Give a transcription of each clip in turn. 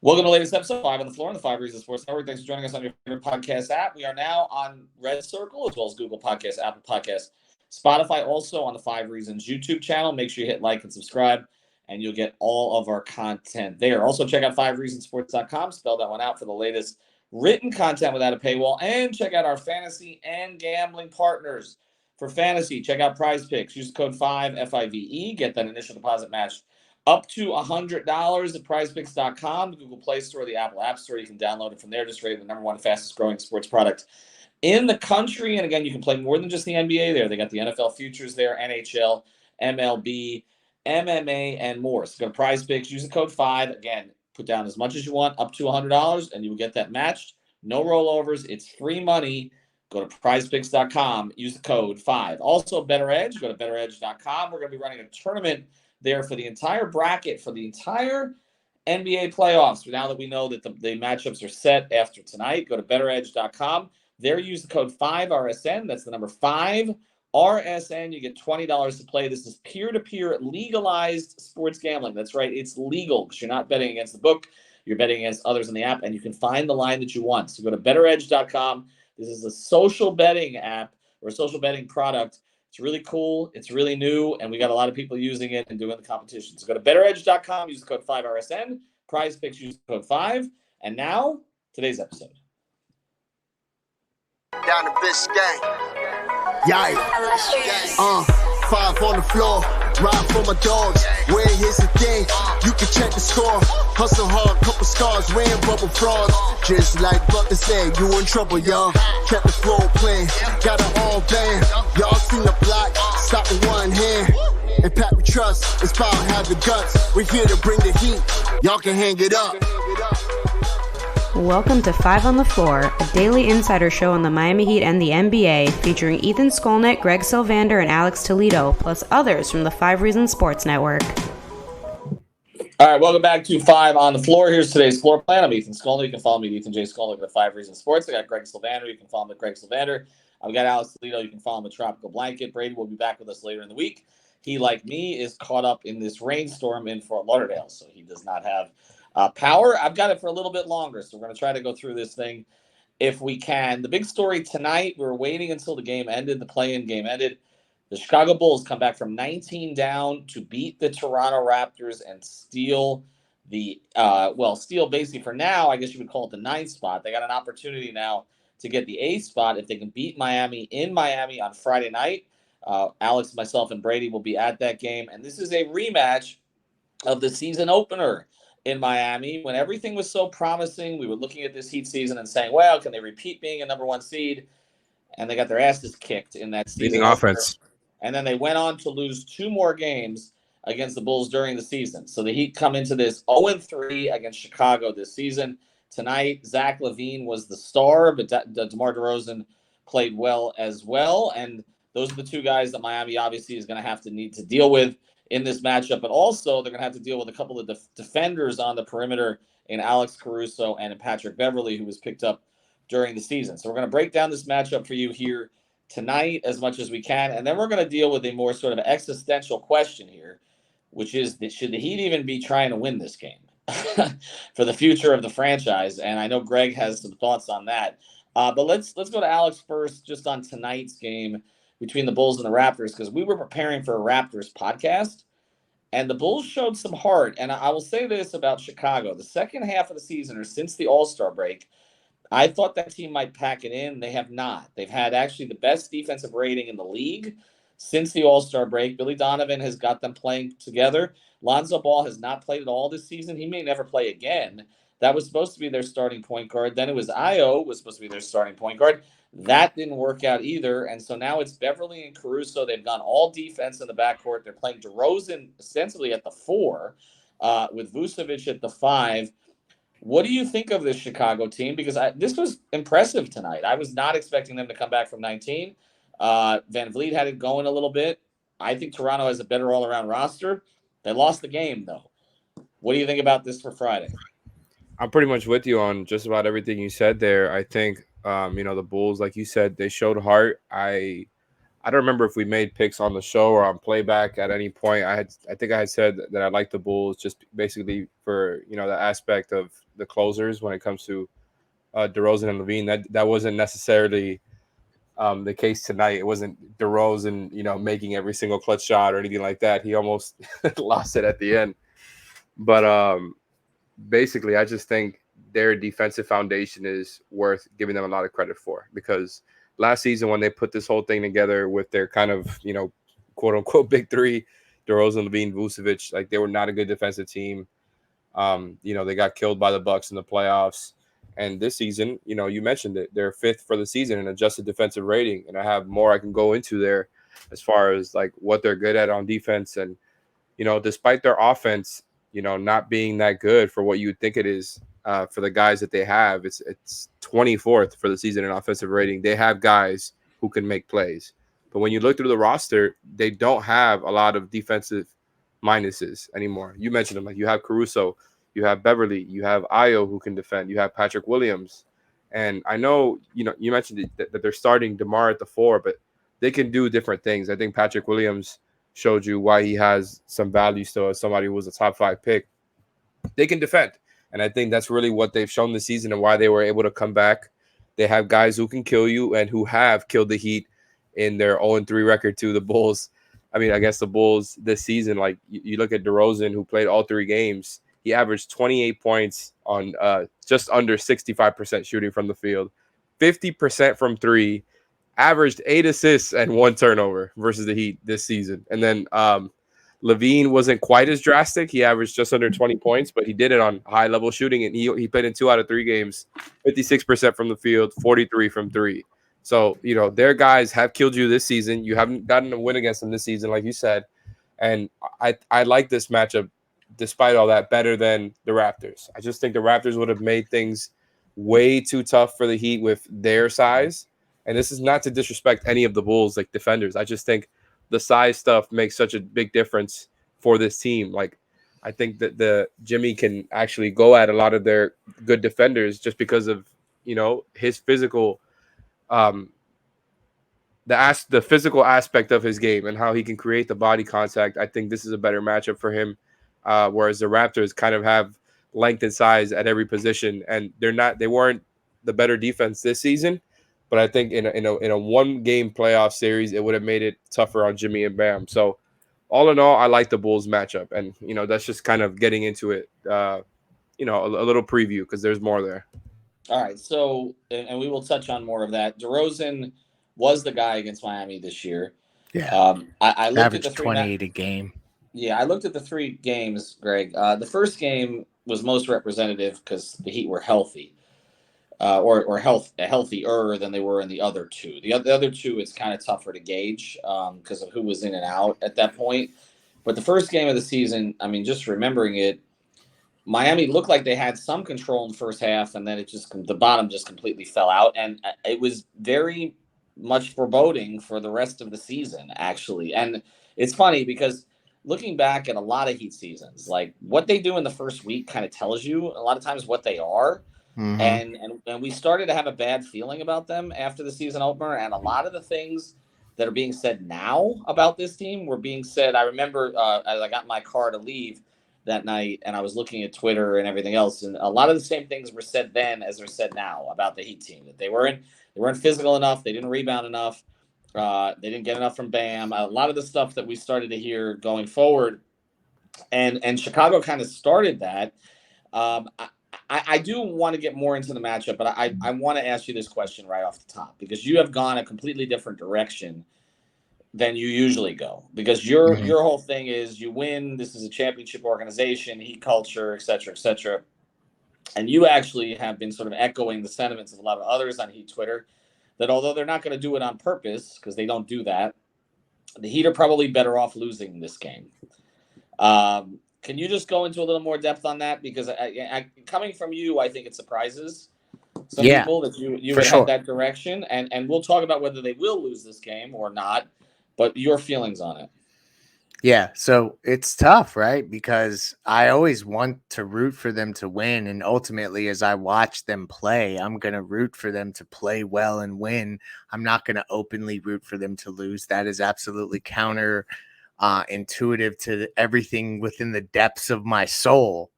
Welcome to the latest episode, 5 on the Floor on the 5 Reasons Sports Network. Thanks for joining us on your favorite podcast app. We are now on Red Circle, as well as Google Podcasts, Apple Podcasts, Spotify, also on the 5 Reasons YouTube channel. Make sure you hit like and subscribe, and you'll get all of our content there. Also, check out 5reasonsports.com. Spell that one out for the latest written content without a paywall. And check out our fantasy and gambling partners. For fantasy, check out Prize Picks. Use the code 5, F-I-V-E. Get that initial deposit matched up to $100 at prizepicks.com, the Google Play Store, the Apple App Store. You can download it from there. Just rated the number one fastest growing sports product in the country. And again, you can play more than just the NBA there. They got the NFL futures there, NHL, MLB, MMA, and more. So go to Prize Picks, use the code 5. Again, put down as much as you want, up to $100, and you will get that matched. No rollovers. It's free money. Go to prizepicks.com, use the code 5. Also, Better Edge, go to betteredge.com. We're going to be running a tournament there for the entire bracket, for the entire NBA playoffs. Now that we know that the matchups are set after tonight, go to betteredge.com. There, use the code 5RSN. That's the number 5RSN. You get $20 to play. This is peer-to-peer legalized sports gambling. That's right. It's legal because you're not betting against the book. You're betting against others in the app, and you can find the line that you want. So go to betteredge.com. This is a social betting app or a social betting product. It's really cool. It's really new, and we got a lot of people using it and doing the competition. So go to betteredge.com, use the code 5RSN. Prize Picks, use the code 5. And now, today's episode. Down the Biscayne. Yikes. 5 on the floor. Ride for my dogs. Where here's the thing. You can check the score. Hustle hard, couple scars, wearing bubble frauds. Just like Butler said, you in trouble, y'all. Kept the flow playing, got it all banned. Y'all seen the block, stop with one hand. And Pat we trust, it's power, have the guts. We're here to bring the heat, y'all can hang it up. Welcome to 5 on the Floor, a daily insider show on the Miami Heat and the NBA, featuring Ethan Skolnick, Greg Sylvander, and Alex Toledo, plus others from the 5 Reasons Sports Network. All right, welcome back to 5 on the Floor. Here's today's floor plan. I'm Ethan Skolnick. You can follow me at Ethan J. Skolnick at 5 Reasons Sports. I got Greg Sylvander. You can follow him at Greg Sylvander. I've got Alex Toledo. You can follow him at Tropical Blanket. Brady will be back with us later in the week. He, like me, is caught up in this rainstorm in Fort Lauderdale, so he does not have power. I've got it for a little bit longer, so we're going to try to go through this thing if we can. The big story tonight, we were waiting until the game ended, the play-in game ended. The Chicago Bulls come back from 19 down to beat the Toronto Raptors and steal steal basically for now, I guess you would call it the 9th spot. They got an opportunity now to get the 8th spot if they can beat Miami in Miami on Friday night. Alex, myself, and Brady will be at that game, and this is a rematch of the season opener in Miami, when everything was so promising. We were looking at this Heat season and saying, well, can they repeat being a number 1 seed? And they got their asses kicked in that season. Leading offense. And then they went on to lose 2 more games against the Bulls during the season. So the Heat come into this 0-3 against Chicago this season. Tonight, Zach LaVine was the star, but DeMar DeRozan played well as well. And those are the 2 guys that Miami obviously is going to need to deal with in this matchup, but also they're going to have to deal with a couple of defenders on the perimeter in Alex Caruso and in Patrick Beverley, who was picked up during the season. So we're going to break down this matchup for you here tonight as much as we can, and then we're going to deal with a more sort of existential question here, which is, should the Heat even be trying to win this game for the future of the franchise? And I know Greg has some thoughts on that. But let's go to Alex first, just on tonight's game between the Bulls and the Raptors, because we were preparing for a Raptors podcast, and the Bulls showed some heart. And I will say this about Chicago. The second half of the season, or since the All-Star break, I thought that team might pack it in. They have not. They've had actually the best defensive rating in the league since the All-Star break. Billy Donovan has got them playing together. Lonzo Ball has not played at all this season. He may never play again. That was supposed to be their starting point guard. Then it was Ayo was supposed to be their starting point guard. That didn't work out either. And so now it's Beverley and Caruso. They've gone all defense in the backcourt. They're playing DeRozan essentially at the 4, with Vucevic at the 5. What do you think of this Chicago team? Because this was impressive tonight. I was not expecting them to come back from 19. Van Vliet had it going a little bit. I think Toronto has a better all-around roster. They lost the game, though. What do you think about this for Friday? I'm pretty much with you on just about everything you said there. I think, the Bulls, like you said, they showed heart. I I don't remember if we made picks on the show or on playback at any point. I think I had said that I like the Bulls just basically for the aspect of the closers when it comes to DeRozan and LaVine. That wasn't necessarily the case tonight. It wasn't DeRozan, making every single clutch shot or anything like that. He almost lost it at the end. But basically, I just think their defensive foundation is worth giving them a lot of credit for, because last season when they put this whole thing together with their kind of, quote unquote big three, DeRozan, LaVine, Vucevic, like they were not a good defensive team. They got killed by the Bucks in the playoffs. And this season, you mentioned it, they're fifth for the season in adjusted defensive rating. And I have more I can go into there as far as like what they're good at on defense. And, despite their offense, not being that good for what you would think it is for the guys that they have, it's 24th for the season in offensive rating. They have guys who can make plays. But when you look through the roster, they don't have a lot of defensive minuses anymore. You mentioned them. Like you have Caruso, you have Beverly, you have Ayo who can defend, you have Patrick Williams. And I know, you mentioned that they're starting DeMar at the 4, but they can do different things. I think Patrick Williams showed you why he has some value still as somebody who was a top 5 pick. They can defend. And I think that's really what they've shown this season and why they were able to come back. They have guys who can kill you and who have killed the Heat in their 0-3 record to the Bulls. I mean, I guess the Bulls this season, like you look at DeRozan, who played all 3 games. He averaged 28 points on just under 65% shooting from the field, 50% from 3, averaged 8 assists and 1 turnover versus the Heat this season. And then LaVine wasn't quite as drastic. He averaged just under 20 points, but he did it on high-level shooting, and he played in 2 out of 3 games, 56% from the field, 43 from 3. So, their guys have killed you this season. You haven't gotten a win against them this season, like you said. And I like this matchup, despite all that, better than the Raptors. I just think the Raptors would have made things way too tough for the Heat with their size. And this is not to disrespect any of the Bulls, like defenders. I just think the size stuff makes such a big difference for this team. Like, I think that the Jimmy can actually go at a lot of their good defenders just because of, his physical, the physical aspect of his game and how he can create the body contact. I think this is a better matchup for him. Whereas the Raptors kind of have length and size at every position, and they weren't the better defense this season. But I think in a 1-game playoff series, it would have made it tougher on Jimmy and Bam. So all in all, I like the Bulls matchup, and that's just kind of getting into it. A little preview because there's more there. All right, so and we will touch on more of that. DeRozan was the guy against Miami this year. Yeah, I looked average at the 28 a game. Yeah, I looked at the 3 games, Greg. The first game was most representative because the Heat were healthy, or healthier than they were in the other 2. The other 2, it's kind of tougher to gauge because of who was in and out at that point. But the first game of the season, I mean, just remembering it, Miami looked like they had some control in the first half, and then the bottom just completely fell out, and it was very much foreboding for the rest of the season, actually. And it's funny because looking back at a lot of Heat seasons, like what they do in the first week kind of tells you a lot of times what they are. Mm-hmm. And we started to have a bad feeling about them after the season opener. And a lot of the things that are being said now about this team were being said. I remember as I got in my car to leave that night and I was looking at Twitter and everything else. And a lot of the same things were said then as they're said now about the Heat team, that they weren't physical enough. They didn't rebound enough. They didn't get enough from Bam. A lot of the stuff that we started to hear going forward, and Chicago kind of started that. I do want to get more into the matchup, but I want to ask you this question right off the top because you have gone a completely different direction than you usually go. Because your whole thing is you win. This is a championship organization, Heat culture, et cetera, et cetera. And you actually have been sort of echoing the sentiments of a lot of others on Heat Twitter that although they're not going to do it on purpose because they don't do that, the Heat are probably better off losing this game. Can you just go into a little more depth on that? Because coming from you, I think it surprises some people that you would head that direction. And we'll talk about whether they will lose this game or not, but your feelings on it. Yeah, so it's tough, right? Because I always want to root for them to win. And ultimately, as I watch them play, I'm going to root for them to play well and win. I'm not going to openly root for them to lose. That is absolutely counter intuitive to everything within the depths of my soul.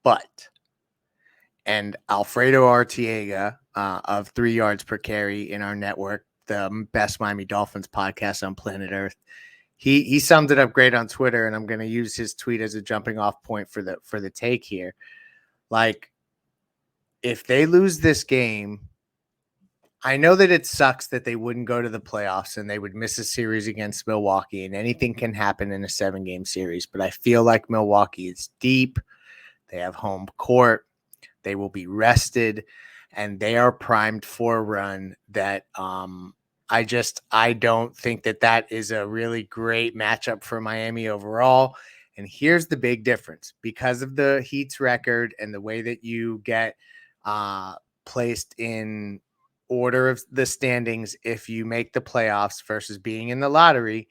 But, and Alfredo Artiega of 3 yards per carry in our network, the best Miami Dolphins podcast on planet Earth, he summed it up great on Twitter, and I'm going to use his tweet as a jumping off point for the take here. Like, if they lose this game, I know that it sucks that they wouldn't go to the playoffs and they would miss a series against Milwaukee, and anything can happen in a 7-game series, but I feel like Milwaukee is deep. They have home court. They will be rested, and they are primed for a run that I don't think that is a really great matchup for Miami overall. And here's the big difference. Because of the Heat's record and the way that you get placed in order of the standings if you make the playoffs versus being in the lottery,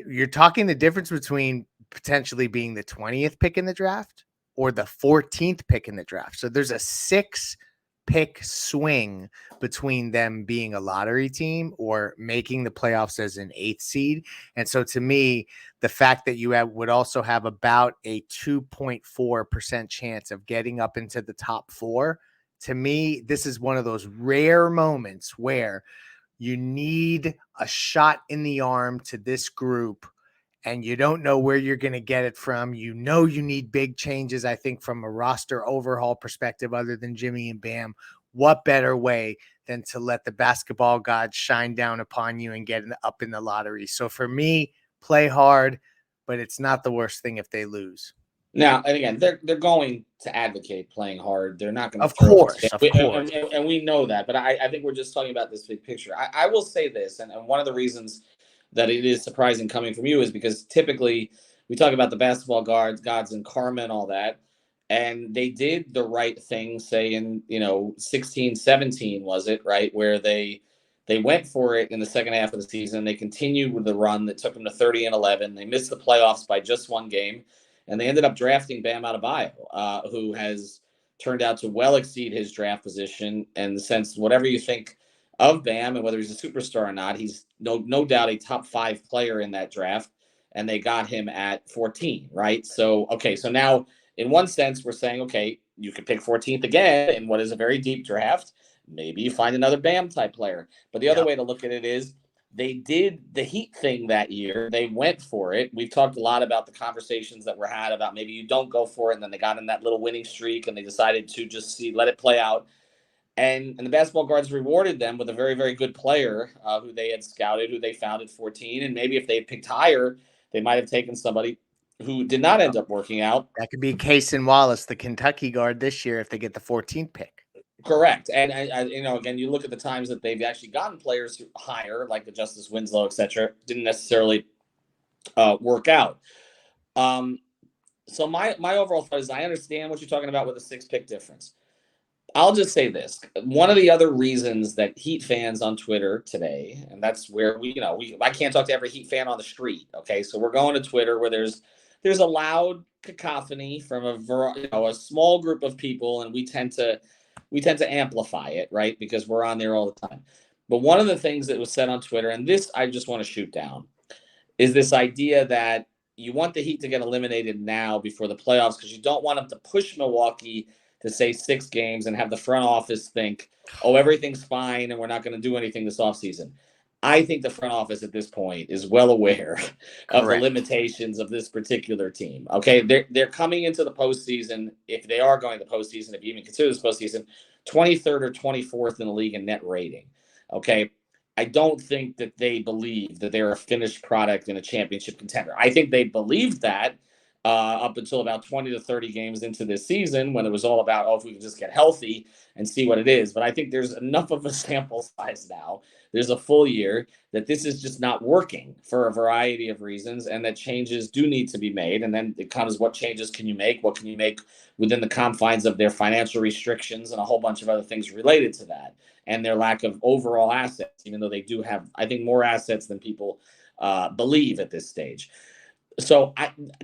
you're talking the difference between potentially being the 20th pick in the draft or the 14th pick in the draft. So there's a 6-pick swing between them being a lottery team or making the playoffs as an 8th seed. And so to me, the fact that you would also have about a 2.4% chance of getting up into the top 4, to me, this is one of those rare moments where you need a shot in the arm to this group, and you don't know where you're going to get it from. You know you need big changes, I think, from a roster overhaul perspective other than Jimmy and Bam. What better way than to let the basketball gods shine down upon you and get up in the lottery? So for me, play hard, but it's not the worst thing if they lose. Now, and again, they're going to advocate playing hard. They're not going to Of course. And we know that. But I think we're just talking about this big picture. I will say this, and one of the reasons that it is surprising coming from you is because typically we talk about the basketball gods and karma and all that. And they did the right thing, say in 16, 17, was it, right? Where they went for it in the second half of the season. They continued with the run that took them to 30-11. They missed the playoffs by just one game. And they ended up drafting Bam Adebayo, who has turned out to well exceed his draft position in the sense, whatever you think of Bam and whether he's a superstar or not, he's no doubt a top 5 player in that draft. And they got him at 14, right? So now in one sense, we're saying, okay, you could pick 14th again in what is a very deep draft. Maybe you find another Bam type player. But the other way to look at it is, they did the Heat thing that year. They went for it. We've talked a lot about the conversations that were had about maybe you don't go for it, and then they got in that little winning streak, and they decided to just let it play out. And the basketball guards rewarded them with a very, very good player who they had scouted, who they found at 14. And maybe if they had picked higher, they might have taken somebody who did not end up working out. That could be Cason Wallace, the Kentucky guard this year, if they get the 14th pick. Correct. And again, you look at the times that they've actually gotten players higher, like the Justice Winslow, et cetera, didn't necessarily work out. So my overall thought is, I understand what you're talking about with the 6-pick difference. I'll just say this. One of the other reasons that Heat fans on Twitter today, and that's where I can't talk to every Heat fan on the street. Okay. So we're going to Twitter where there's a loud cacophony from a small group of people, and we tend to amplify it, right? Because we're on there all the time. But one of the things that was said on Twitter, and this I just want to shoot down, is this idea that you want the Heat to get eliminated now before the playoffs because you don't want them to push Milwaukee to say 6 games and have the front office think, oh, everything's fine and we're not going to do anything this offseason. I think the front office at this point is well aware of the limitations of this particular team. Okay, they're coming into the postseason, if they are going to the postseason, if you even consider this postseason, 23rd or 24th in the league in net rating. Okay, I don't think that they believe that they're a finished product in a championship contender. I think they believed that up until about 20 to 30 games into this season, when it was all about, if we can just get healthy and see what it is. But I think there's enough of a sample size now. There's a full year that this is just not working for a variety of reasons, and that changes do need to be made. And then it comes, what changes can you make? What can you make within the confines of their financial restrictions and a whole bunch of other things related to that, and their lack of overall assets, even though they do have, I think, more assets than people believe at this stage. So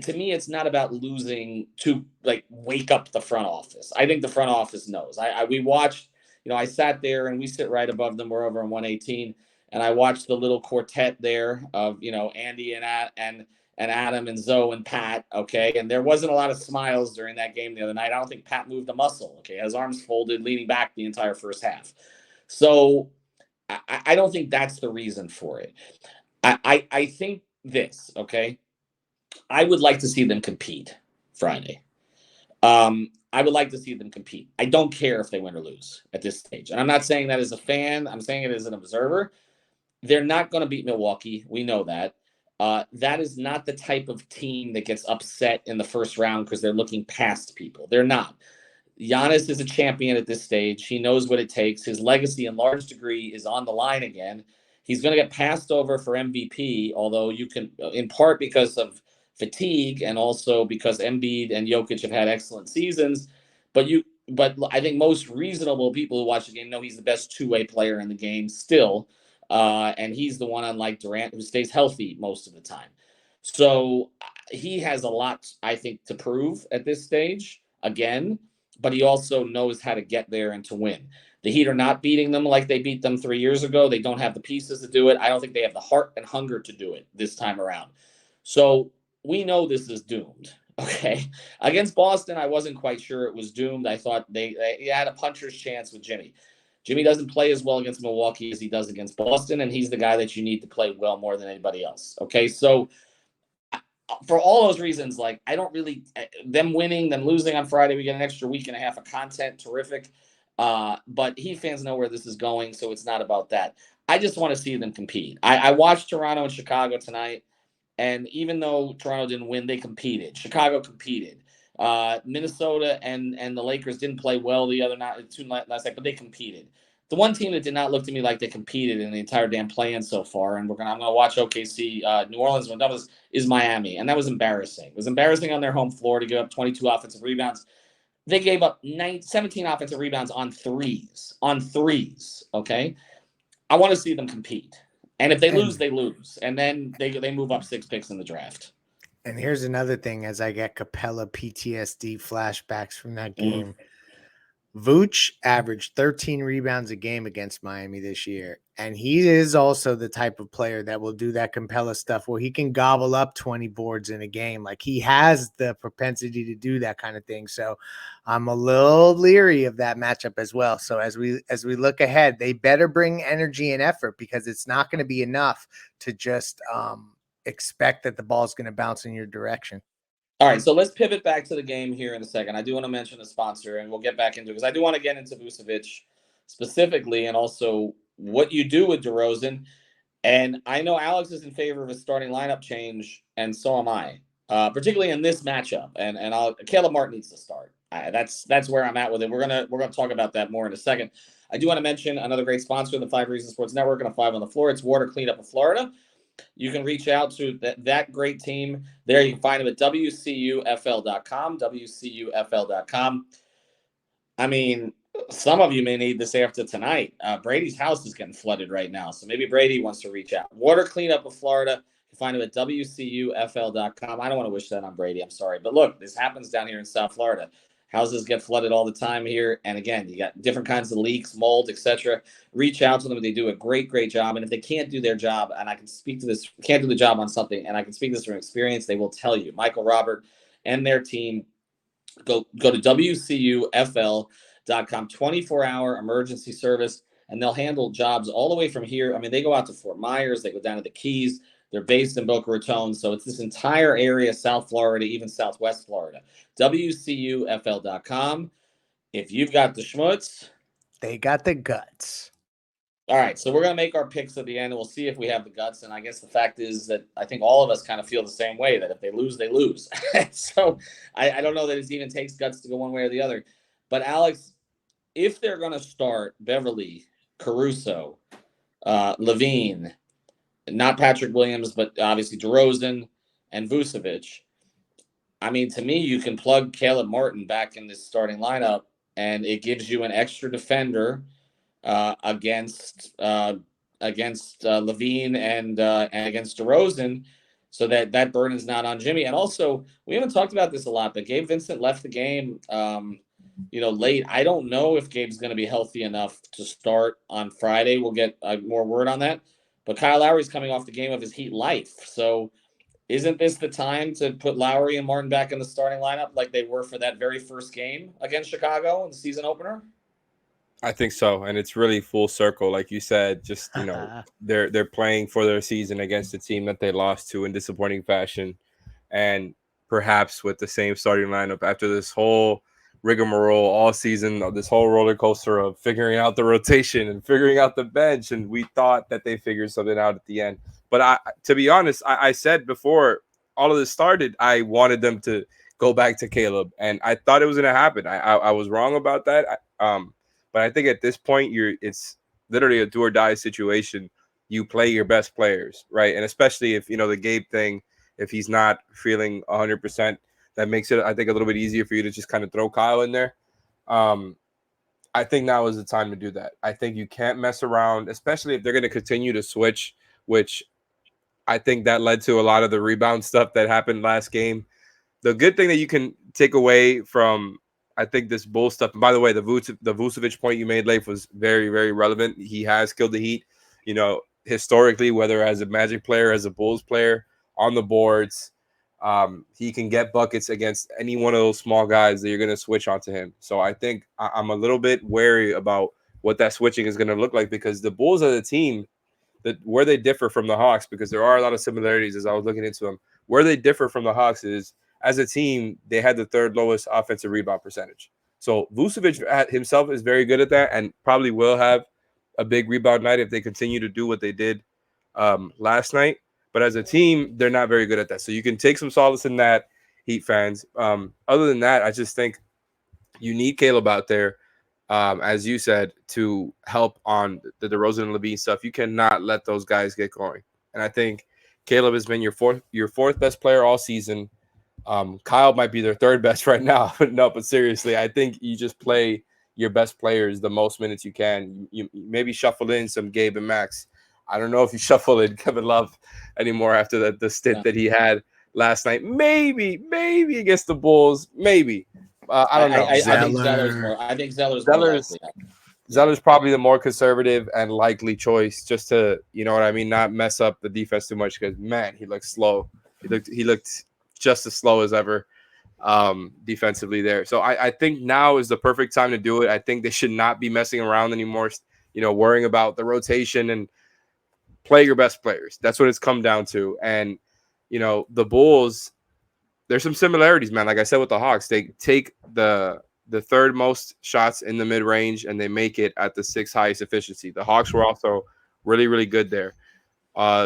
to me, it's not about losing to like wake up the front office. I think the front office knows. We watched, I sat there and we sit right above them. We're over on 118, and I watched the little quartet there of Andy and Adam and Zoe and Pat. Okay, and there wasn't a lot of smiles during that game the other night. I don't think Pat moved a muscle. Okay, his arms folded, leaning back the entire first half. So I don't think that's the reason for it. I think this. Okay. I would like to see them compete Friday. I would like to see them compete. I don't care if they win or lose at this stage. And I'm not saying that as a fan. I'm saying it as an observer. They're not going to beat Milwaukee. We know that. That is not the type of team that gets upset in the first round because they're looking past people. They're not. Giannis is a champion at this stage. He knows what it takes. His legacy in large degree is on the line again. He's going to get passed over for MVP, although you can, in part because of fatigue and also because Embiid and Jokic have had excellent seasons. But I think most reasonable people who watch the game know he's the best two-way player in the game still. And he's the one, unlike Durant, who stays healthy most of the time. So he has a lot, I think, to prove at this stage again, but he also knows how to get there and to win. The Heat are not beating them like they beat them 3 years ago. They don't have the pieces to do it. I don't think they have the heart and hunger to do it this time around. So we know this is doomed. Okay. Against Boston, I wasn't quite sure it was doomed. I thought they had a puncher's chance with Jimmy. Jimmy doesn't play as well against Milwaukee as he does against Boston, and he's the guy that you need to play well more than anybody else. Okay. So for all those reasons, like I don't really them winning, them losing on Friday, we get an extra week and a half of content. Terrific. But Heat fans know where this is going, so it's not about that. I just want to see them compete. I watched Toronto and Chicago tonight, and even though Toronto didn't win, they competed. Chicago competed. Minnesota and the Lakers didn't play well the other night, last night, but they competed. The one team that did not look to me like they competed in the entire damn play-in so far, and I'm gonna watch OKC, New Orleans when that is Miami, and that was embarrassing. It was embarrassing on their home floor to give up 22 offensive rebounds. They gave up 17 offensive rebounds on threes. Okay, I want to see them compete, and if they lose, they lose, and then they move up 6 picks in the draft. And here's another thing: as I get Capella PTSD flashbacks from that game, Vooch averaged 13 rebounds a game against Miami this year, and he is also the type of player that will do that Capella stuff where he can gobble up 20 boards in a game. Like he has the propensity to do that kind of thing. So I'm a little leery of that matchup as well. So as we look ahead, they better bring energy and effort because it's not going to be enough to just expect that the ball is going to bounce in your direction. All right, so let's pivot back to the game here in a second. I do want to mention a sponsor, and we'll get back into it because I do want to get into Vucevic specifically and also what you do with DeRozan. And I know Alex is in favor of a starting lineup change, and so am I, particularly in this matchup. And Caleb Martin needs to start. That's where I'm at with it. We're gonna talk about that more in a second. I do want to mention another great sponsor of the 5 Reasons Sports Network and a 5 on the Floor. It's Water Cleanup of Florida. You can reach out to that great team. There you can find them at WCUFL.com, WCUFL.com. I mean, some of you may need this after tonight. Brady's house is getting flooded right now, so maybe Brady wants to reach out. Water Cleanup of Florida. You can find them at WCUFL.com. I don't want to wish that on Brady. I'm sorry. But look, this happens down here in South Florida. Houses get flooded all the time here. And again, you got different kinds of leaks, mold, etc. Reach out to them. They do a great job. And if they can't do their job, and I can speak to this, can't do the job on something, and I can speak this from experience, they will tell you. Michael Robert and their team, go to WCUFL.com, 24-hour emergency service, and they'll handle jobs all the way from here. I mean, they go out to Fort Myers. They go down to the Keys. They're based in Boca Raton, so it's this entire area, South Florida, even Southwest Florida. WCUFL.com. If you've got the schmutz, they got the guts. All right, so we're going to make our picks at the end, and we'll see if we have the guts. And I guess the fact is that I think all of us kind of feel the same way, that if they lose, they lose. So I don't know that it even takes guts to go one way or the other. But, Alex, if they're going to start Beverly, Caruso, LaVine, not Patrick Williams, but obviously DeRozan and Vucevic, I mean, to me, you can plug Caleb Martin back in this starting lineup, and it gives you an extra defender against against LaVine and against DeRozan, so that burden's not on Jimmy. And also, we haven't talked about this a lot, but Gabe Vincent left the game, late. I don't know if Gabe's going to be healthy enough to start on Friday. We'll get more word on that. But Kyle Lowry's coming off the game of his Heat life, so isn't this the time to put Lowry and Martin back in the starting lineup like they were for that very first game against Chicago in the season opener? I think so, and it's really full circle, like you said. Just they're playing for their season against a team that they lost to in disappointing fashion, and perhaps with the same starting lineup after this whole rigmarole all season, this whole roller coaster of figuring out the rotation and figuring out the bench, and we thought that they figured something out at the end. But to be honest, I said before all of this started, I wanted them to go back to Caleb, and I thought it was going to happen. I was wrong about that. But I think at this point, it's literally a do or die situation. You play your best players, right? And especially if, the Gabe thing, if he's not feeling 100%, that makes it, I think, a little bit easier for you to just kind of throw Kyle in there. I think now is the time to do that. I think you can't mess around, especially if they're going to continue to switch, which I think that led to a lot of the rebound stuff that happened last game. The good thing that you can take away from, I think, this Bull stuff. And by the way, the Vucevic point you made, Leif, was very, very relevant. He has killed the Heat, historically, whether as a Magic player, as a Bulls player, on the boards. He can get buckets against any one of those small guys that you're going to switch onto him. So I think I'm a little bit wary about what that switching is going to look like, because the Bulls as a team, where they differ from the Hawks, because there are a lot of similarities as I was looking into them, where they differ from the Hawks is, as a team, they had the third lowest offensive rebound percentage. So Vucevic himself is very good at that and probably will have a big rebound night if they continue to do what they did last night. But as a team, they're not very good at that. So you can take some solace in that, Heat fans. Other than that, I just think you need Caleb out there, as you said, to help on the DeRozan and LaVine stuff. You cannot let those guys get going. And I think Caleb has been your fourth best player all season. Kyle might be their third best right now. But seriously, I think you just play your best players the most minutes you can. You maybe shuffle in some Gabe and Max. I don't know if you shuffle in Kevin Love anymore after the stint that he had last night. Maybe against the Bulls. Maybe. I don't know. I think Zeller's more likely. Zeller's probably the more conservative and likely choice, just to, not mess up the defense too much, because, man, he looked slow. He looked just as slow as ever defensively there. So I think now is the perfect time to do it. I think they should not be messing around anymore, worrying about the rotation, and play your best players. That's what it's come down to. And, the Bulls, there's some similarities, man. Like I said with the Hawks, they take the third most shots in the mid-range and they make it at the sixth highest efficiency. The Hawks were also really, really good there.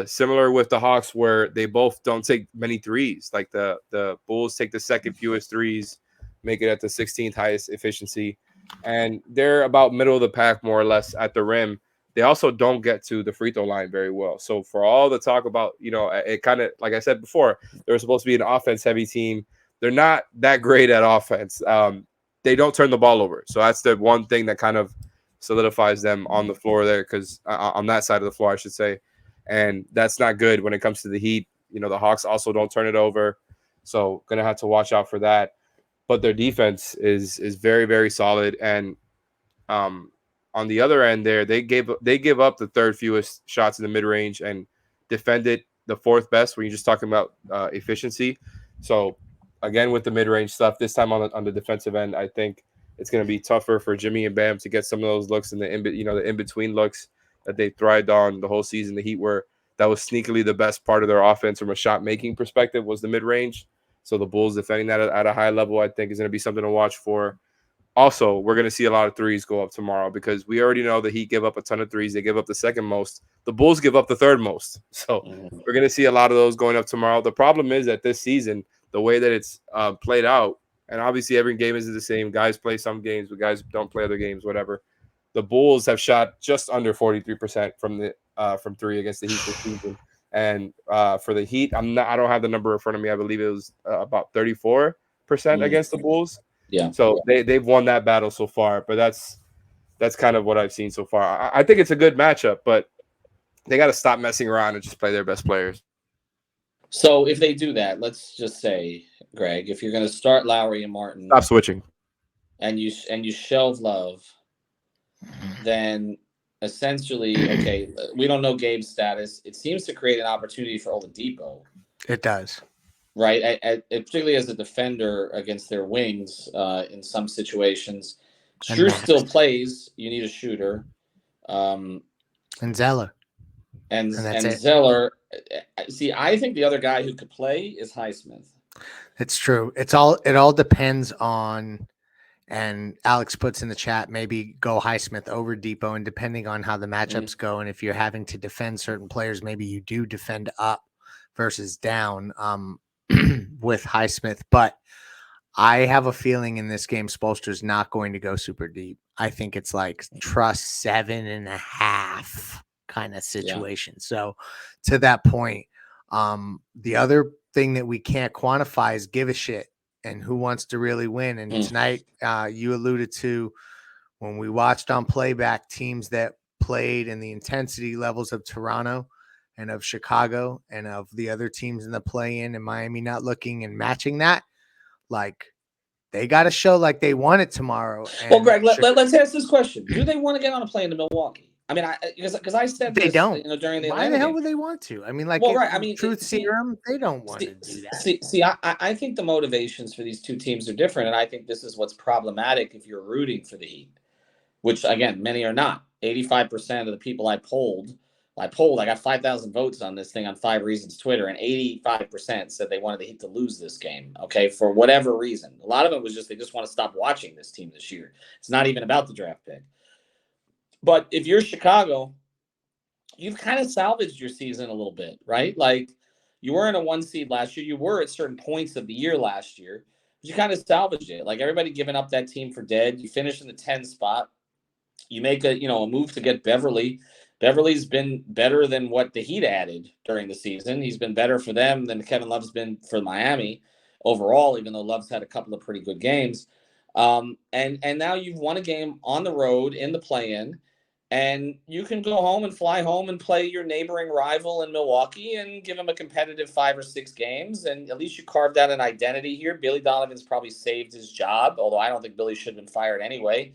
Similar with the Hawks, where they both don't take many threes. Like the Bulls take the second fewest threes, make it at the 16th highest efficiency, and they're about middle of the pack more or less at the rim. They also don't get to the free throw line very well. So for all the talk about, it kind of, like I said before, they're supposed to be an offense-heavy team. They're not that great at offense. They don't turn the ball over. So that's the one thing that kind of solidifies them on the floor there, because on that side of the floor, I should say. And that's not good when it comes to the Heat. The Hawks also don't turn it over. So going to have to watch out for that. But their defense is very, very solid. And on the other end there, they give up the third fewest shots in the mid-range and defended the fourth best when you're just talking about efficiency. So again, with the mid-range stuff, this time on the defensive end, I think it's going to be tougher for Jimmy and Bam to get some of those looks in the in-between looks that they thrived on the whole season. The Heat that was sneakily the best part of their offense from a shot-making perspective was the mid-range. So the Bulls defending that at a high level, I think, is going to be something to watch for. Also, we're going to see a lot of threes go up tomorrow, because we already know the Heat give up a ton of threes. They give up the second most. The Bulls give up the third most. So we're going to see a lot of those going up tomorrow. The problem is that this season, the way that it's played out, and obviously every game isn't the same. Guys play some games, but guys don't play other games, whatever. The Bulls have shot just under 43% from three against the Heat this season. And for the Heat, I don't have the number in front of me. I believe it was about 34% against the Bulls. Yeah. So they've won that battle so far, but that's kind of what I've seen so far. I think it's a good matchup, but They got to stop messing around and just play their best players. So if they do that, let's just say, Greg, if you're going to start Lowry and Martin, Stop switching. and you shelve Love, then essentially, okay, we don't know Gabe's status. It seems to create an opportunity for Oladipo. It does. Right, particularly as a defender against their wings in some situations. Strus still plays. You need a shooter. And Zeller. And Zeller. See, I think the other guy who could play is Highsmith. It's true. It all depends on, and Alex puts in the chat, maybe go Highsmith over Depot, and depending on how the matchups go, and if you're having to defend certain players, maybe you do defend up versus down with Highsmith. But I have a feeling in this game, Spoelstra's not going to go super deep. I think it's like trust 7.5 kind of situation. Yeah. So to that point, the other thing that we can't quantify is give a shit and who wants to really win. And tonight, you alluded to when we watched on playback teams that played and the intensity levels of Toronto and of Chicago and of the other teams in the play-in and Miami not looking and matching that. Like, they got to show like they want it tomorrow. And well, Greg, let's ask this question: do they want to get on a plane to Milwaukee? I mean, because I said they don't. During the why the hell would they want to? I mean, like, well, right. I mean, truth serum, they don't want to do that. See, I think the motivations for these two teams are different, and I think this is what's problematic if you're rooting for the Heat, which again, many are not. 85% of the people I polled. I got 5,000 votes on this thing on 5 Reasons Twitter, and 85% said they wanted the Heat to lose this game, okay, for whatever reason. A lot of it was just they just want to stop watching this team this year. It's not even about the draft pick. But if you're Chicago, you've kind of salvaged your season a little bit, right? Like, you were in a 1 seed last year. You were at certain points of the year last year. But you kind of salvaged it. Like, everybody giving up that team for dead. You finish in the 10 spot. You make a move to get Beverly. Beverly's been better than what the Heat added during the season. He's been better for them than Kevin Love's been for Miami overall, even though Love's had a couple of pretty good games. And now you've won a game on the road in the play-in, and you can go home and fly home and play your neighboring rival in Milwaukee and give them a competitive 5 or 6 games. And at least you carved out an identity here. Billy Donovan's probably saved his job, although I don't think Billy should have been fired anyway.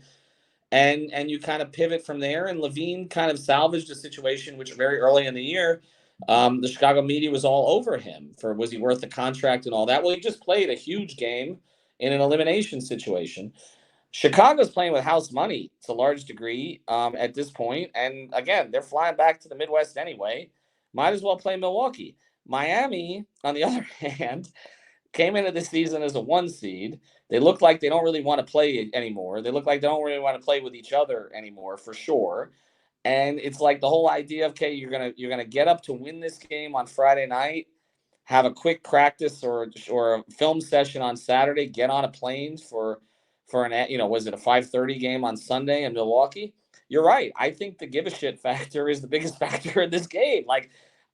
And you kind of pivot from there, and LaVine kind of salvaged a situation which very early in the year, the Chicago media was all over him for was he worth the contract and all that. Well, he just played a huge game in an elimination situation. Chicago's playing with house money to a large degree at this point, and again, they're flying back to the Midwest anyway. Might as well play Milwaukee. Miami, on the other hand, came into this season as a 1 seed. They look like they don't really want to play anymore. They look like they don't really want to play with each other anymore, for sure. And it's like the whole idea of, okay, you're gonna get up to win this game on Friday night, have a quick practice or a film session on Saturday, get on a plane for an was it a 5:30 game on Sunday in Milwaukee? You're right. I think the give a shit factor is the biggest factor in this game. Like,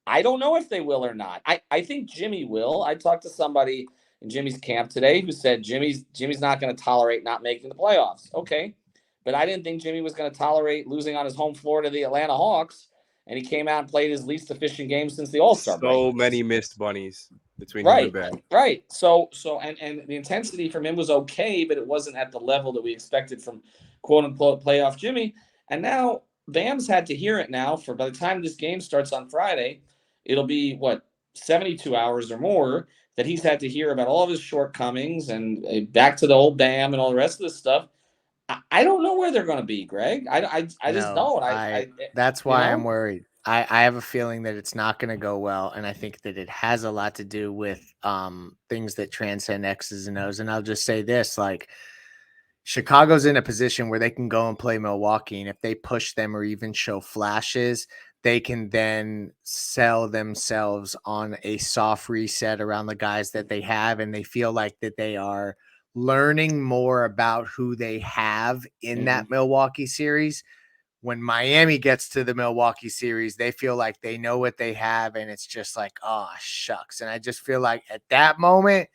I don't know if they will or not. I think Jimmy will. I talked to somebody in Jimmy's camp today who said Jimmy's not going to tolerate not making the playoffs. Okay, but I didn't think Jimmy was going to tolerate losing on his home floor to the Atlanta Hawks, and he came out and played his least efficient game since the All-Star break. So many missed bunnies between him and Ben. Right. So and the intensity from him was okay, but it wasn't at the level that we expected from quote-unquote playoff Jimmy. And now Bam's had to hear it now for by the time this game starts on Friday, it'll be, 72 hours or more that he's had to hear about all of his shortcomings and back to the old Bam and all the rest of this stuff. I don't know where they're going to be, Greg. I just don't. That's why I'm worried. I have a feeling that it's not going to go well, and I think that it has a lot to do with things that transcend X's and O's. And I'll just say this, like, Chicago's in a position where they can go and play Milwaukee, and if they push them or even show flashes, they can then sell themselves on a soft reset around the guys that they have, and they feel like that they are learning more about who they have in that Milwaukee series. When Miami gets to the Milwaukee series, they feel like they know what they have, and it's just like, oh, shucks. And I just feel like at that moment,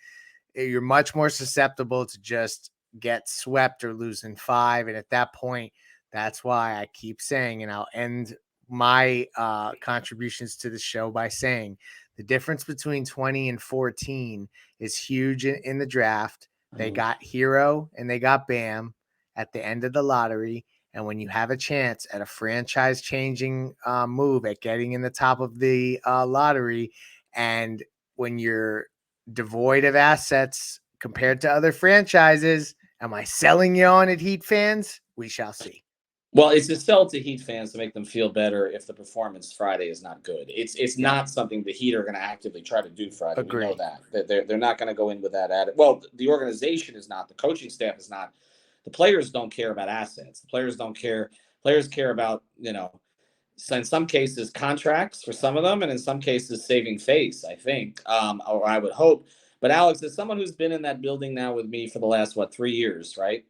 you're much more susceptible to just get swept or lose in 5. And at that point, that's why I keep saying, and I'll end my contributions to the show by saying the difference between 20 and 14 is huge in the draft. They got Hero and they got Bam at the end of the lottery. And when you have a chance at a franchise-changing move at getting in the top of the lottery, and when you're devoid of assets compared to other franchises, am I selling you on it, Heat fans? We shall see. Well, it's to sell to Heat fans to make them feel better if the performance Friday is not good. It's not something the Heat are going to actively try to do Friday. Agree. We know that. They're not going to go in with that added. Well, the organization is not. The coaching staff is not. The players don't care about assets. The players don't care. Players care about, in some cases, contracts for some of them, and in some cases, saving face, I think, or I would hope. But Alex, as someone who's been in that building now with me for the last, 3 years, right?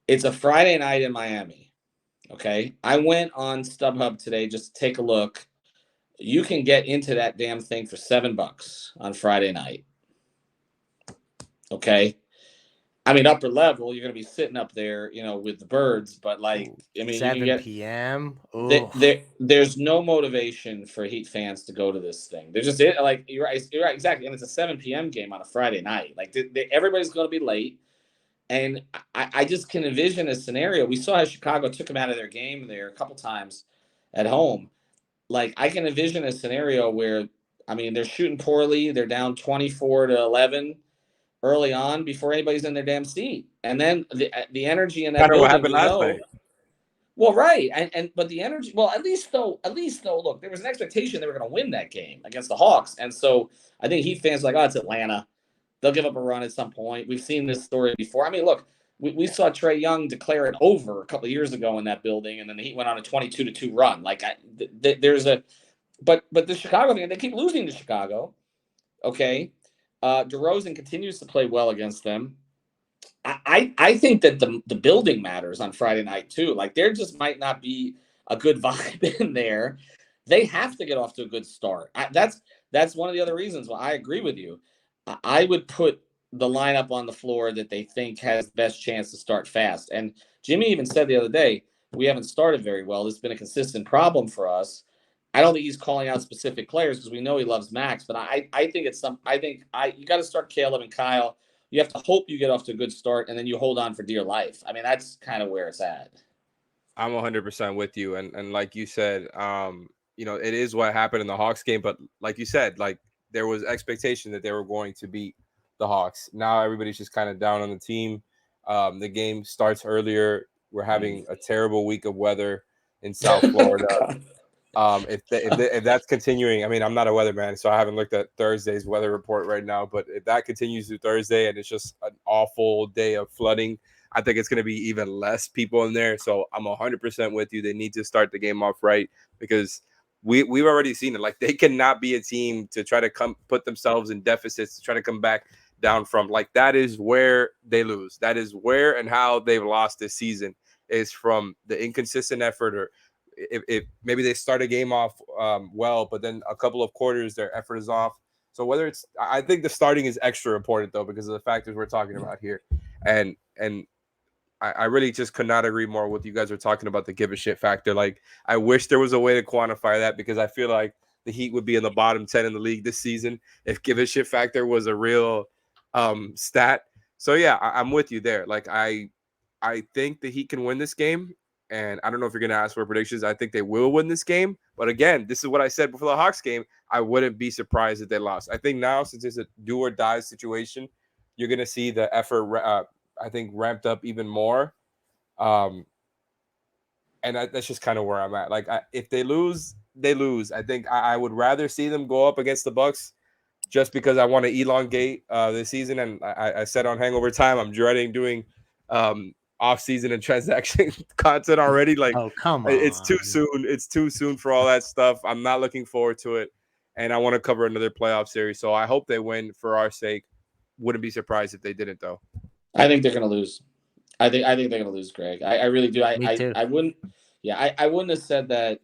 It's a Friday night in Miami, okay? I went on StubHub today just to take a look. You can get into that damn thing for $7 on Friday night, okay? I mean, upper level, you're going to be sitting up there, with the birds, but 7 p.m. There's no motivation for Heat fans to go to this thing. They're just you're right, exactly, and it's a 7 p.m. game on a Friday night. Everybody's going to be late. And I just can envision a scenario. We saw how Chicago took them out of their game there a couple times at home. I can envision a scenario where, they're shooting poorly. They're down 24-11 early on before anybody's in their damn seat. And then the energy in that building, what happened last night. Well, right. But the energy, at least though, look, there was an expectation they were going to win that game against the Hawks. And so I think Heat fans are like, it's Atlanta. They'll give up a run at some point. We've seen this story before. Look, we saw Trae Young declare it over a couple of years ago in that building, and then the Heat went on a 22-2 run. But the Chicago thing, they keep losing to Chicago. Okay, DeRozan continues to play well against them. I think that the building matters on Friday night too. There just might not be a good vibe in there. They have to get off to a good start. That's one of the other reasons why I agree with you. I would put the lineup on the floor that they think has the best chance to start fast. And Jimmy even said the other day, we haven't started very well. This has been a consistent problem for us. I don't think he's calling out specific players because we know he loves Max, but I think you got to start Caleb and Kyle. You have to hope you get off to a good start, and then you hold on for dear life. That's kind of where it's at. I'm 100% with you. And like you said, it is what happened in the Hawks game. But like you said, there was expectation that they were going to beat the Hawks. Now everybody's just kind of down on the team. The game starts earlier. We're having a terrible week of weather in South Florida. If that's continuing, I'm not a weatherman, so I haven't looked at Thursday's weather report right now. But if that continues through Thursday and it's just an awful day of flooding, I think it's going to be even less people in there. So I'm 100% with you. They need to start the game off right because we've already seen it. They cannot be a team to try to put themselves in deficits to try to come back down from. That is where they lose. That is where and how they've lost this season is from the inconsistent effort, or if maybe they start a game off well, but then a couple of quarters their effort is off. So I think the starting is extra important though because of the factors we're talking about here, and I really just could not agree more with you guys are talking about the give a shit factor. I wish there was a way to quantify that because I feel like the Heat would be in the bottom 10 in the league this season if give a shit factor was a real stat. So yeah, I'm with you there. I think the Heat can win this game, and I don't know if you're going to ask for predictions. I think they will win this game. But again, this is what I said before the Hawks game. I wouldn't be surprised if they lost. I think now, since it's a do or die situation, you're going to see the effort I think ramped up even more. And that's just kind of where I'm at. If they lose, they lose. I think I would rather see them go up against the Bucks just because I want to elongate this season. And I said on Hangover Time, I'm dreading doing offseason and transaction content already. Oh, come on. It's too soon. It's too soon for all that stuff. I'm not looking forward to it. And I want to cover another playoff series. So I hope they win for our sake. Wouldn't be surprised if they didn't, though. I think they're going to lose. I think they're going to lose, Greg. I really do. Me too. I wouldn't. Yeah, I wouldn't have said that.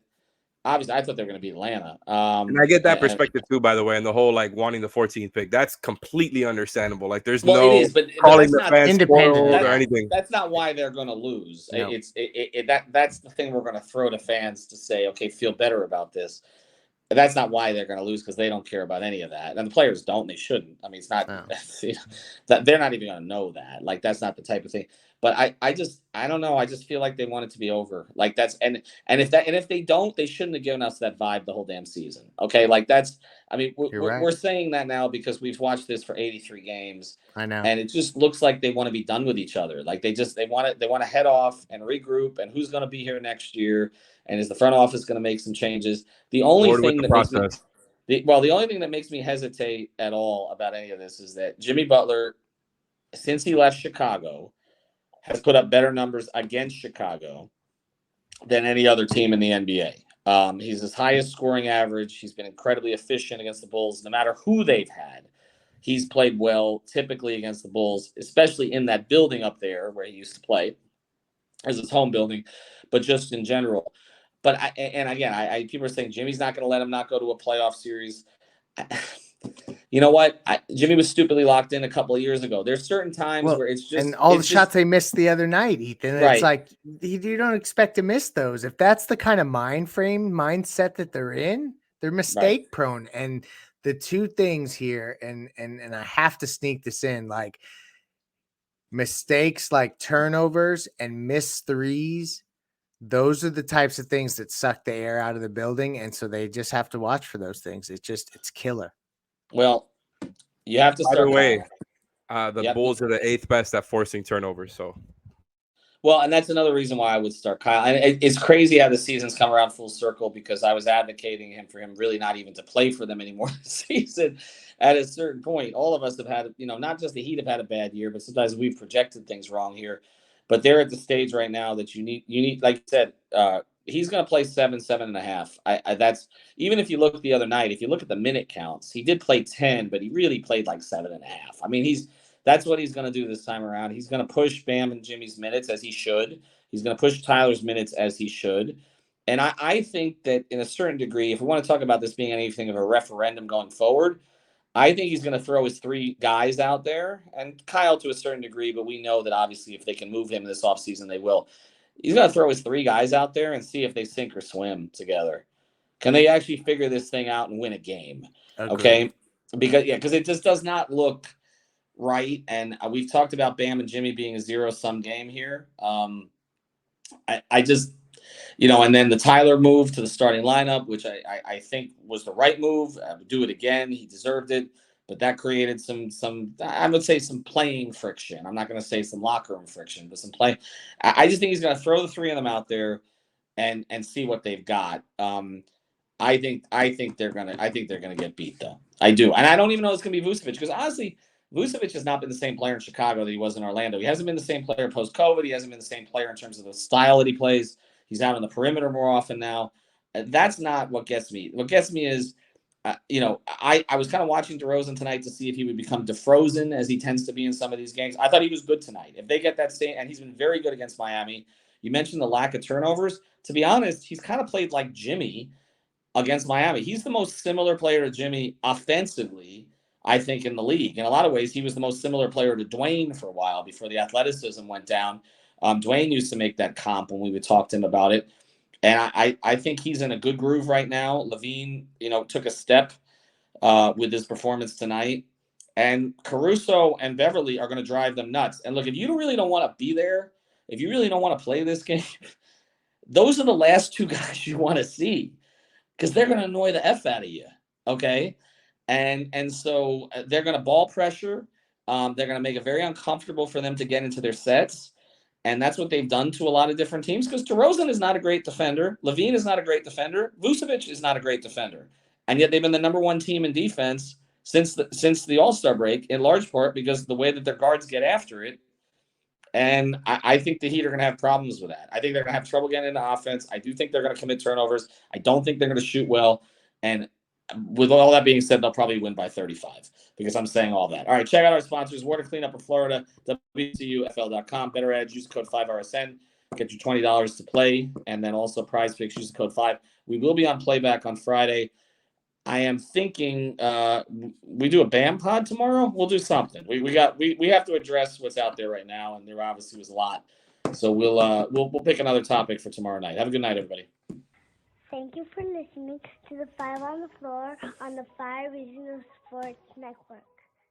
obviously I thought they were going to beat Atlanta. And I get that perspective too, by the way, and the whole like wanting the 14th pick. That's completely understandable. Like there's well, no it is, but calling that's the not fans independent spoiled of or that. anything. That's not why they're going to lose. No. That's the thing we're going to throw to fans to say, okay, feel better about this. That's not why they're going to lose, because they don't care about any of that, and the players don't. They shouldn't. I mean, it's not that they're not even going to know that. Like, that's not the type of thing. But I don't know. I just feel like they want it to be over. Like, that's and if they don't, they shouldn't have given us that vibe the whole damn season. Okay, like that's. I mean, we're saying that now because we've watched this for 83 games. I know, and it just looks like they want to be done with each other. Like they want to head off and regroup. And who's going to be here next year? And is the front office going to make some changes? The only thing that makes me the only thing that makes me hesitate at all about any of this is that Jimmy Butler, since he left Chicago, has put up better numbers against Chicago than any other team in the NBA. He's his highest scoring average. He's been incredibly efficient against the Bulls, no matter who they've had. He's played well, typically against the Bulls, especially in that building up there where he used to play, as his home building, but just in general. But people are saying Jimmy's not going to let him not go to a playoff series. You know what? Jimmy was stupidly locked in a couple of years ago. There's certain times where it's just, and all the shots they missed the other night, Ethan. Right. It's like you don't expect to miss those. If that's the kind of mindset that they're in, they're mistake prone. And the two things here, and I have to sneak this in, like mistakes, like turnovers and missed threes. Those are the types of things that suck the air out of the building. And so they just have to watch for those things. It's killer. Well, you have to start. By the way, the Bulls are the 8th best at forcing turnovers. So, well, and that's another reason why I would start Kyle. And it's crazy how the season's come around full circle, because I was advocating for him really not even to play for them anymore this season. At a certain point, all of us have had, not just the Heat have had a bad year, but sometimes we've projected things wrong here. But they're at the stage right now that you need, like you said, he's going to play 7.5. That's, even if you look the other night, if you look at the minute counts, he did play 10, but he really played like 7.5. I mean, that's what he's going to do this time around. He's going to push Bam and Jimmy's minutes as he should. He's going to push Tyler's minutes as he should. And I think that in a certain degree, if we want to talk about this being anything of a referendum going forward, I think he's going to throw his 3 guys out there, and Kyle to a certain degree, but we know that obviously if they can move him this offseason, they will. He's going to throw his 3 guys out there and see if they sink or swim together. Can they actually figure this thing out and win a game? Agreed. Okay? Because it just does not look right. And we've talked about Bam and Jimmy being a zero-sum game here. I just, and then the Tyler move to the starting lineup, which I think was the right move. I would do it again. He deserved it. But that created some I would say some playing friction. I'm not going to say some locker room friction, but some play. I just think he's going to throw the 3 of them out there and see what they've got. I think they're gonna get beat though. I do, and I don't even know it's gonna be Vucevic, because honestly, Vucevic has not been the same player in Chicago that he was in Orlando. He hasn't been the same player post-COVID. He hasn't been the same player in terms of the style that he plays. He's out on the perimeter more often now. That's not what gets me. What gets me is, I was kind of watching DeRozan tonight to see if he would become defrozen, as he tends to be in some of these games. I thought he was good tonight. If they get that same, and he's been very good against Miami. You mentioned the lack of turnovers. To be honest, he's kind of played like Jimmy against Miami. He's the most similar player to Jimmy offensively, I think, in the league. In a lot of ways, he was the most similar player to Dwayne for a while before the athleticism went down. Dwayne used to make that comp when we would talk to him about it. And I think he's in a good groove right now. LaVine, took a step with his performance tonight. And Caruso and Beverly are going to drive them nuts. And look, if you really don't want to be there, if you really don't want to play this game, those are the last 2 guys you want to see, because they're going to annoy the F out of you, okay? And so they're going to ball pressure. They're going to make it very uncomfortable for them to get into their sets. And that's what they've done to a lot of different teams, because DeRozan is not a great defender. LaVine is not a great defender. Vucevic is not a great defender. And yet they've been the number 1 team in defense since the All-Star break, in large part because of the way that their guards get after it. And I think the Heat are going to have problems with that. I think they're going to have trouble getting into offense. I do think they're going to commit turnovers. I don't think they're going to shoot well. And with all that being said, they'll probably win by 35, because I'm saying all that. All right, check out our sponsors, Water Cleanup of Florida, WCUFL.com, Better Edge, use code 5RSN. Get your $20 to play, and then also Prize Picks. Use the code 5. We will be on playback on Friday. I am thinking we do a BAM pod tomorrow. We'll do something. We have to address what's out there right now, and there obviously was a lot. So we'll pick another topic for tomorrow night. Have a good night, everybody. Thank you for listening to the 5 on the Floor on the 5 Regional Sports Network.